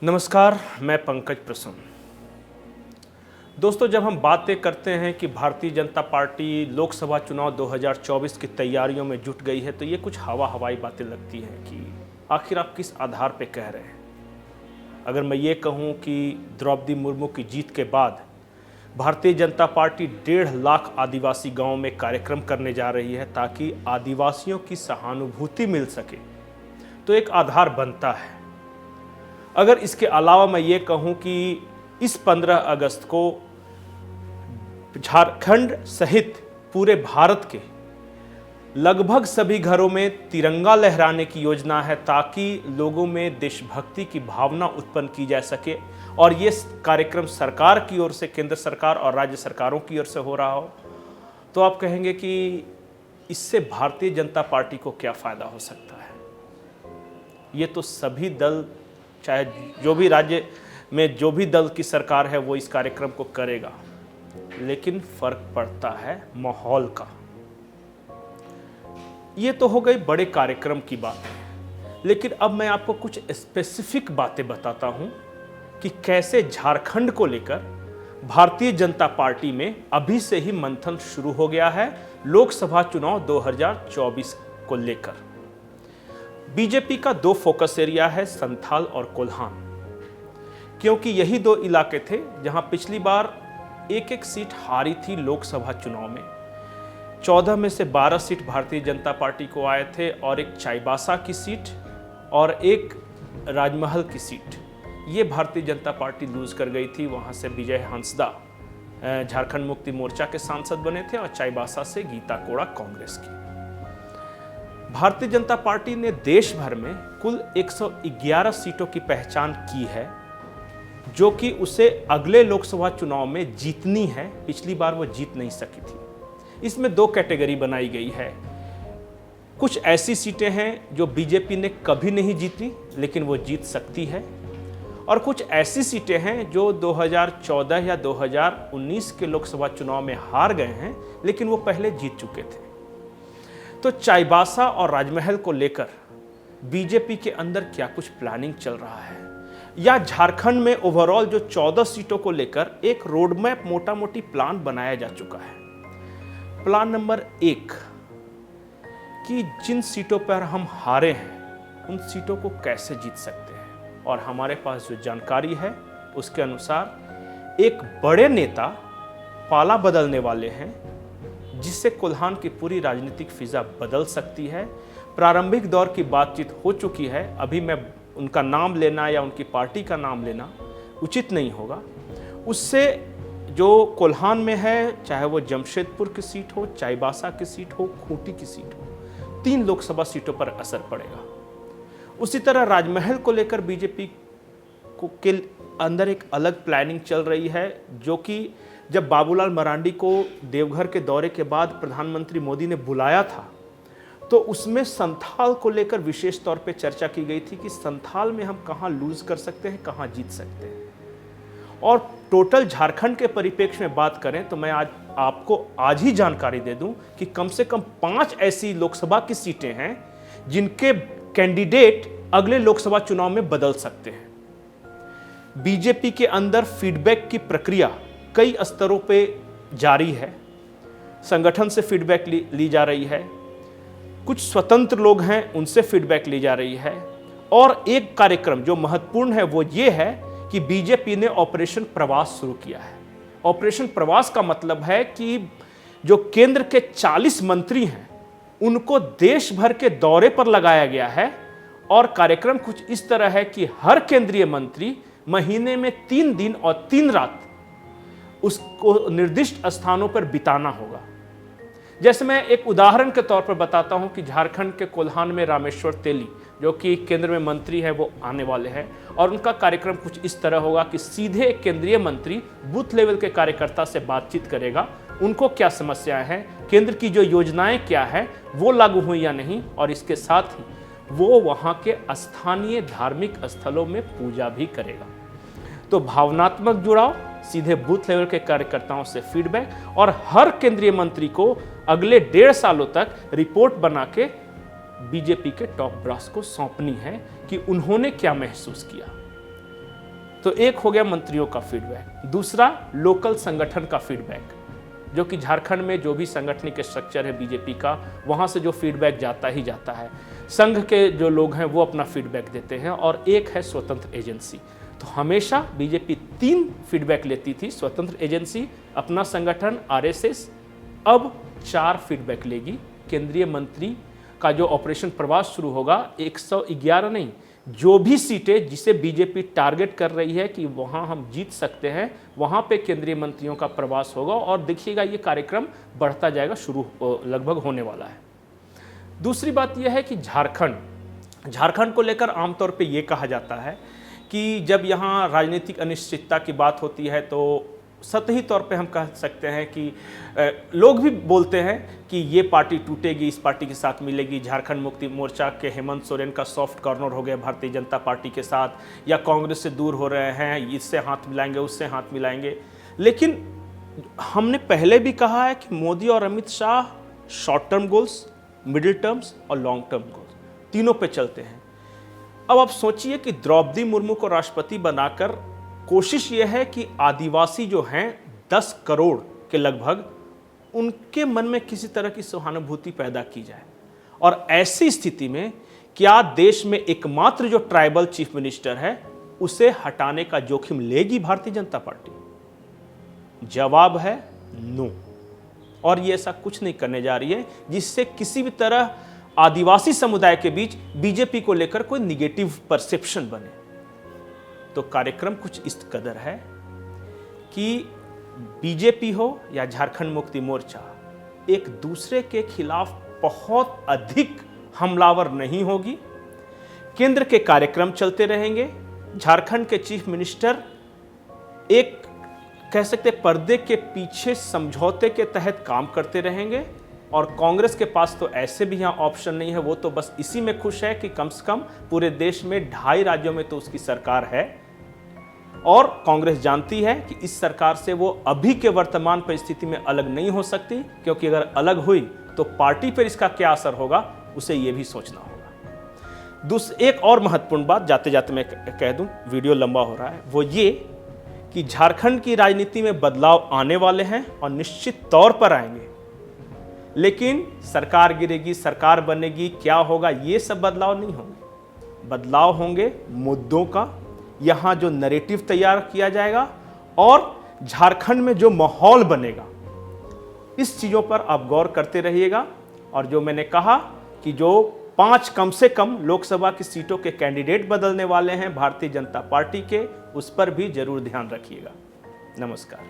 नमस्कार, मैं पंकज प्रसन्न। दोस्तों, जब हम बातें करते हैं कि भारतीय जनता पार्टी लोकसभा चुनाव 2024 की तैयारियों में जुट गई है, तो ये कुछ हवाई बातें लगती हैं कि आखिर आप किस आधार पे कह रहे हैं। अगर मैं ये कहूँ कि द्रौपदी मुर्मू की जीत के बाद भारतीय जनता पार्टी 1.5 लाख आदिवासी गांवों में कार्यक्रम करने जा रही है ताकि आदिवासियों की सहानुभूति मिल सके, तो एक आधार बनता है। अगर इसके अलावा मैं ये कहूँ कि इस 15 अगस्त को झारखंड सहित पूरे भारत के लगभग सभी घरों में तिरंगा लहराने की योजना है ताकि लोगों में देशभक्ति की भावना उत्पन्न की जा सके, और ये कार्यक्रम सरकार की ओर से, केंद्र सरकार और राज्य सरकारों की ओर से हो रहा हो, तो आप कहेंगे कि इससे भारतीय जनता पार्टी को क्या फ़ायदा हो सकता है। ये तो सभी दल, चाहे जो भी राज्य में जो भी दल की सरकार है, वो इस कार्यक्रम को करेगा, लेकिन फर्क पड़ता है माहौल का। ये तो हो गई बड़े कार्यक्रम की बात, लेकिन अब मैं आपको कुछ स्पेसिफिक बातें बताता हूं कि कैसे झारखंड को लेकर भारतीय जनता पार्टी में अभी से ही मंथन शुरू हो गया है लोकसभा चुनाव 2024 को लेकर। बीजेपी का 2 फोकस एरिया है, संथाल और कोल्हान, क्योंकि यही 2 इलाके थे जहां पिछली बार एक सीट हारी थी लोकसभा चुनाव में। 14 में से 12 सीट भारतीय जनता पार्टी को आए थे, और एक चाईबासा की सीट और एक राजमहल की सीट ये भारतीय जनता पार्टी लूज कर गई थी। वहां से विजय हंसदा झारखंड मुक्ति मोर्चा के सांसद बने थे, और चाईबासा से गीता कोड़ा कांग्रेस की। भारतीय जनता पार्टी ने देश भर में कुल 111 सीटों की पहचान की है, जो कि उसे अगले लोकसभा चुनाव में जीतनी है। पिछली बार वो जीत नहीं सकी थी। इसमें 2 कैटेगरी बनाई गई है। कुछ ऐसी सीटें हैं जो बीजेपी ने कभी नहीं जीती लेकिन वो जीत सकती है, और कुछ ऐसी सीटें हैं जो 2014 या 2019 के लोकसभा चुनाव में हार गए हैं लेकिन वो पहले जीत चुके थे। तो चाईबासा और राजमहल को लेकर बीजेपी के अंदर क्या कुछ प्लानिंग चल रहा है, या झारखंड में ओवरऑल जो 14 सीटों को लेकर एक रोड मैप, मोटा मोटी प्लान बनाया जा चुका है। प्लान नंबर 1 कि जिन सीटों पर हम हारे हैं उन सीटों को कैसे जीत सकते हैं, और हमारे पास जो जानकारी है उसके अनुसार एक बड़े नेता पाला बदलने वाले हैं जिससे कोल्हान की पूरी राजनीतिक फिजा बदल सकती है। प्रारंभिक दौर की बातचीत हो चुकी है, अभी मैं उनका नाम लेना या उनकी पार्टी का नाम लेना उचित नहीं होगा। उससे जो कोल्हान में है, चाहे वो जमशेदपुर की सीट हो, चाईबासा की सीट हो, खूंटी की सीट हो, 3 लोकसभा सीटों पर असर पड़ेगा। उसी तरह राजमहल को लेकर बीजेपी के अंदर एक अलग प्लानिंग चल रही है, जो कि जब बाबूलाल मरांडी को देवघर के दौरे के बाद प्रधानमंत्री मोदी ने बुलाया था, तो उसमें संथाल को लेकर विशेष तौर पे चर्चा की गई थी कि संथाल में हम कहाँ लूज कर सकते हैं, कहाँ जीत सकते हैं। और टोटल झारखंड के परिप्रेक्ष्य में बात करें तो मैं आपको आज ही जानकारी दे दूं कि कम से कम 5 ऐसी लोकसभा की सीटें हैं जिनके कैंडिडेट अगले लोकसभा चुनाव में बदल सकते हैं। बीजेपी के अंदर फीडबैक की प्रक्रिया कई स्तरों पे जारी है। संगठन से फीडबैक ली जा रही है, कुछ स्वतंत्र लोग हैं उनसे फीडबैक ली जा रही है, और एक कार्यक्रम जो महत्वपूर्ण है वो ये है कि बीजेपी ने ऑपरेशन प्रवास शुरू किया है। ऑपरेशन प्रवास का मतलब है कि जो केंद्र के 40 मंत्री हैं उनको देश भर के दौरे पर लगाया गया है, और कार्यक्रम कुछ इस तरह है कि हर केंद्रीय मंत्री महीने में 3 दिन और 3 रात उसको निर्दिष्ट स्थानों पर बिताना होगा। जैसे मैं एक उदाहरण के तौर पर बताता हूं कि झारखंड के कोल्हान में रामेश्वर तेली, जो कि केंद्र में मंत्री है, वो आने वाले हैं, और उनका कार्यक्रम कुछ इस तरह होगा कि सीधे एक केंद्रीय मंत्री बूथ लेवल के कार्यकर्ता से बातचीत करेगा, उनको क्या समस्याएं हैं, केंद्र की जो योजनाएं क्या है वो लागू हुई या नहीं, और इसके साथ ही वो वहां के स्थानीय धार्मिक स्थलों में पूजा भी करेगा। तो भावनात्मक जुड़ाव, सीधे बूथ लेवल के कार्यकर्ताओं से फीडबैक, और हर केंद्रीय मंत्री को अगले 1.5 सालों तक रिपोर्ट बना के बीजेपी के टॉप ब्रास को सौंपनी है कि उन्होंने क्या महसूस किया। तो एक हो गया मंत्रियों का फीडबैक, दूसरा लोकल संगठन का फीडबैक, जो कि झारखंड में जो भी संगठनिक स्ट्रक्चर है बीजेपी का, वहाँ से जो फीडबैक जाता ही जाता है। संघ के जो लोग हैं वो अपना फीडबैक देते हैं, और एक है स्वतंत्र एजेंसी। तो हमेशा बीजेपी 3 फीडबैक लेती थी, स्वतंत्र एजेंसी, अपना संगठन, आरएसएस। अब 4 फीडबैक लेगी। केंद्रीय मंत्री का जो ऑपरेशन प्रवास शुरू होगा, 111 नहीं, जो भी सीटें जिसे बीजेपी टारगेट कर रही है कि वहां हम जीत सकते हैं, वहां पे केंद्रीय मंत्रियों का प्रवास होगा। और देखिएगा ये कार्यक्रम बढ़ता जाएगा, शुरू लगभग होने वाला है। दूसरी बात यह है कि झारखंड को लेकर आमतौर पे ये कहा जाता है कि जब यहाँ राजनीतिक अनिश्चितता की बात होती है तो सतही तौर पे हम कह सकते हैं कि लोग भी बोलते हैं कि ये पार्टी टूटेगी, इस पार्टी के साथ मिलेगी। झारखंड मुक्ति मोर्चा के हेमंत सोरेन का सॉफ्ट कॉर्नर हो गया भारतीय जनता पार्टी के साथ, या कांग्रेस से दूर हो रहे हैं, इससे हाथ मिलाएंगे, उससे हाथ मिलाएंगे। लेकिन हमने पहले भी कहा है कि मोदी और Amit Shah short term goals, middle terms और लॉन्ग टर्म गोल्स तीनों पे चलते हैं। अब आप सोचिए कि द्रौपदी मुर्मू को राष्ट्रपति बनाकर कोशिश यह है कि आदिवासी जो हैं 10 करोड़ के लगभग, उनके मन में किसी तरह की सहानुभूति पैदा की जाए। और ऐसी स्थिति में क्या देश में एकमात्र जो ट्राइबल चीफ मिनिस्टर है उसे हटाने का जोखिम लेगी भारतीय जनता पार्टी? जवाब है नो। और ये ऐसा कुछ नहीं करने जा रही है जिससे किसी भी तरह आदिवासी समुदाय के बीच बीजेपी को लेकर कोई निगेटिव परसेप्शन बने। तो कार्यक्रम कुछ इस कदर है कि बीजेपी हो या झारखंड मुक्ति मोर्चा एक दूसरे के खिलाफ बहुत अधिक हमलावर नहीं होगी। केंद्र के कार्यक्रम चलते रहेंगे। झारखंड के चीफ मिनिस्टर एक कह सकते पर्दे के पीछे समझौते के तहत काम करते रहेंगे, और कांग्रेस के पास तो ऐसे भी यहाँ ऑप्शन नहीं है। वो तो बस इसी में खुश है कि कम से कम पूरे देश में 2.5 राज्यों में तो उसकी सरकार है, और कांग्रेस जानती है कि इस सरकार से वो अभी के वर्तमान परिस्थिति में अलग नहीं हो सकती, क्योंकि अगर अलग हुई तो पार्टी पर इसका क्या असर होगा उसे ये भी सोचना होगा। एक और महत्वपूर्ण बात जाते जाते मैं कह दूं, वीडियो लंबा हो रहा है, वो ये कि झारखंड की राजनीति में बदलाव आने वाले हैं और निश्चित तौर पर आएंगे। लेकिन सरकार गिरेगी, सरकार बनेगी, क्या होगा, ये सब बदलाव नहीं होंगे। बदलाव होंगे मुद्दों का, यहाँ जो नैरेटिव तैयार किया जाएगा और झारखंड में जो माहौल बनेगा, इस चीज़ों पर आप गौर करते रहिएगा। और जो मैंने कहा कि जो 5 कम से कम लोकसभा की सीटों के कैंडिडेट बदलने वाले हैं भारतीय जनता पार्टी के, उस पर भी जरूर ध्यान रखिएगा। नमस्कार।